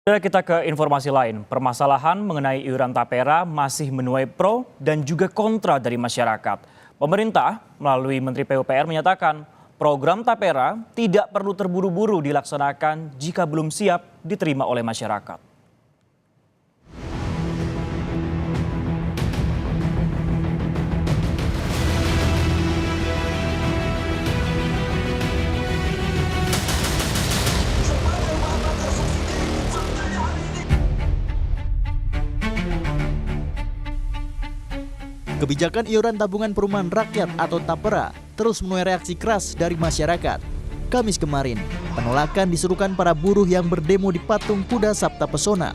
Kita ke informasi lain. Permasalahan mengenai iuran tapera masih menuai pro dan juga kontra dari masyarakat. Pemerintah melalui Menteri PUPR menyatakan program tapera tidak perlu terburu-buru dilaksanakan jika belum siap diterima oleh masyarakat. Kebijakan iuran tabungan perumahan rakyat atau tapera terus menuai reaksi keras dari masyarakat. Kamis kemarin, penolakan diserukan para buruh yang berdemo di Patung Kuda Sabta Pesona.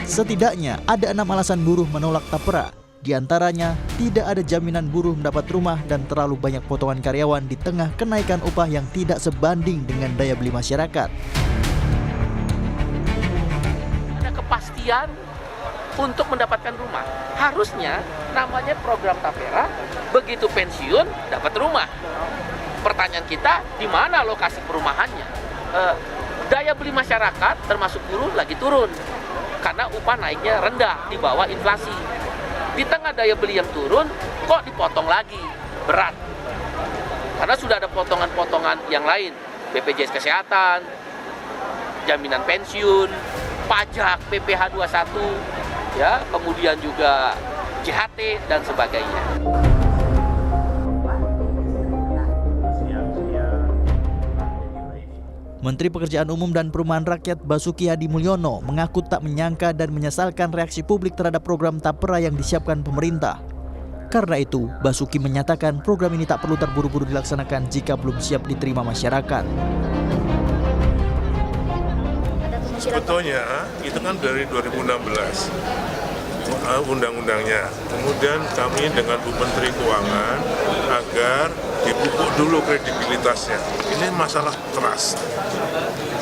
Setidaknya ada 6 alasan buruh menolak tapera. Di antaranya, tidak ada jaminan buruh mendapat rumah dan terlalu banyak potongan karyawan di tengah kenaikan upah yang tidak sebanding dengan daya beli masyarakat. Ada kepastian untuk mendapatkan rumah. Harusnya namanya program tapera, begitu pensiun dapat rumah. Pertanyaan kita, di mana lokasi perumahannya? Daya beli masyarakat termasuk buruh lagi turun karena upah naiknya rendah di bawah inflasi. Di tengah daya beli yang turun, kok dipotong lagi? Berat. Karena sudah ada potongan-potongan yang lain, BPJS Kesehatan, jaminan pensiun, pajak PPh 21, ya, kemudian juga JHT dan sebagainya. Menteri Pekerjaan Umum dan Perumahan Rakyat Basuki Hadi Mulyono mengaku tak menyangka dan menyesalkan reaksi publik terhadap program tapera yang disiapkan pemerintah. Karena itu, Basuki menyatakan program ini tak perlu terburu-buru dilaksanakan jika belum siap diterima masyarakat. Sebetulnya itu kan dari 2016 undang-undangnya. Kemudian kami dengan Bu Menteri Keuangan agar dipupuk dulu kredibilitasnya. Ini masalah trust.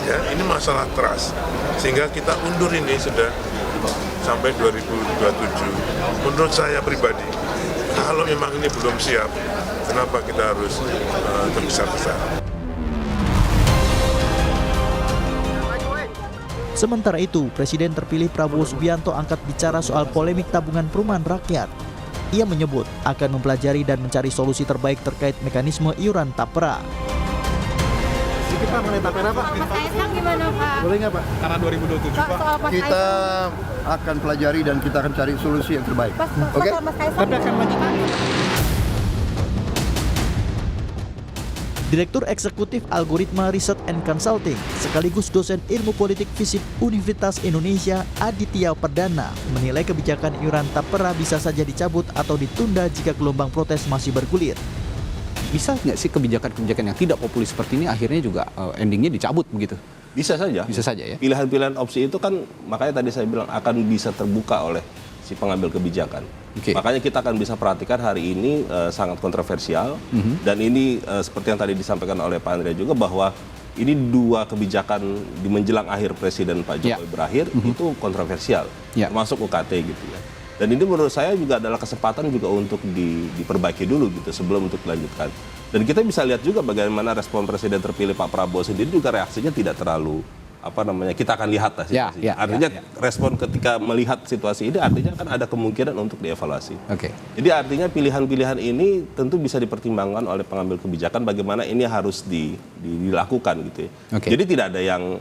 Ya, ini masalah trust. Sehingga kita undur ini sudah sampai 2027. Menurut saya pribadi, kalau memang ini belum siap, kenapa kita harus terbesar-besar? Sementara itu, Presiden terpilih Prabowo Subianto angkat bicara soal polemik tabungan perumahan rakyat. Ia menyebut akan mempelajari dan mencari solusi terbaik terkait mekanisme iuran tapera. Kita mengenai tapera, Pak. Mas Kaisang gimana, Pak? Boleh nggak, Pak? Karena 2027, Pak. Kita akan pelajari dan kita akan cari solusi yang terbaik. Oke? Mas Kaisang. Tapi akan lanjutkan. Direktur Eksekutif Algoritma Research and Consulting sekaligus dosen ilmu politik fisip Universitas Indonesia Aditya Perdana menilai kebijakan iuran tapera bisa saja dicabut atau ditunda jika gelombang protes masih bergulir. Bisa nggak sih kebijakan-kebijakan yang tidak populis seperti ini akhirnya juga endingnya dicabut begitu? Bisa saja. Bisa saja ya. Pilihan-pilihan opsi itu kan makanya tadi saya bilang akan bisa terbuka oleh si pengambil kebijakan. Okay. Makanya kita akan bisa perhatikan hari ini sangat kontroversial dan ini seperti yang tadi disampaikan oleh Pak Andrea juga bahwa ini dua kebijakan di menjelang akhir Presiden Pak Jokowi berakhir itu kontroversial, termasuk UKT gitu ya. Dan ini menurut saya juga adalah kesempatan juga untuk diperbaiki dulu gitu sebelum untuk dilanjutkan. Dan kita bisa lihat juga bagaimana respon Presiden terpilih Pak Prabowo sendiri juga reaksinya tidak terlalu kita akan lihat lah situasinya. Artinya respon ketika melihat situasi ini artinya kan ada kemungkinan untuk dievaluasi. Jadi artinya pilihan-pilihan ini tentu bisa dipertimbangkan oleh pengambil kebijakan bagaimana ini harus dilakukan gitu ya. Jadi tidak ada yang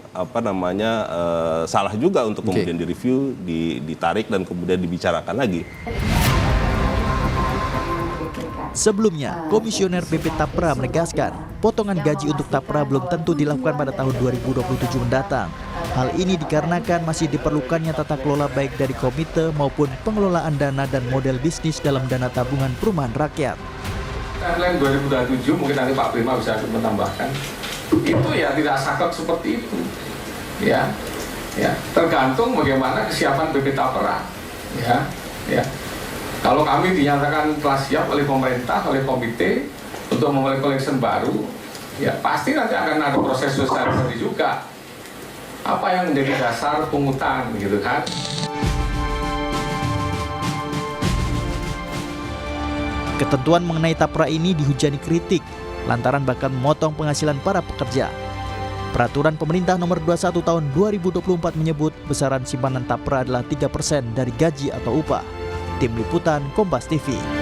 salah juga untuk kemudian direview, ditarik dan kemudian dibicarakan lagi. Sebelumnya, Komisioner BP Tapera menegaskan, potongan gaji untuk Tapera belum tentu dilakukan pada tahun 2027 mendatang. Hal ini dikarenakan masih diperlukannya tata kelola baik dari komite maupun pengelolaan dana dan model bisnis dalam dana tabungan perumahan rakyat. Timeline 2027 mungkin nanti Pak Prima bisa menambahkan. Itu ya tidak saklek seperti itu. Ya. Tergantung bagaimana kesiapan BP Tapera. Ya. Kalau kami dinyatakan telah siap oleh pemerintah, oleh komite untuk memulai collection baru, ya pasti nanti akan ada proses sosialisasi juga. Apa yang menjadi dasar pungutan, gitu kan? Ketentuan mengenai tapera ini dihujani kritik lantaran bakal memotong penghasilan para pekerja. Peraturan pemerintah nomor 21 tahun 2024 menyebut besaran simpanan tapera adalah 3% dari gaji atau upah. Tim Liputan Kompas TV.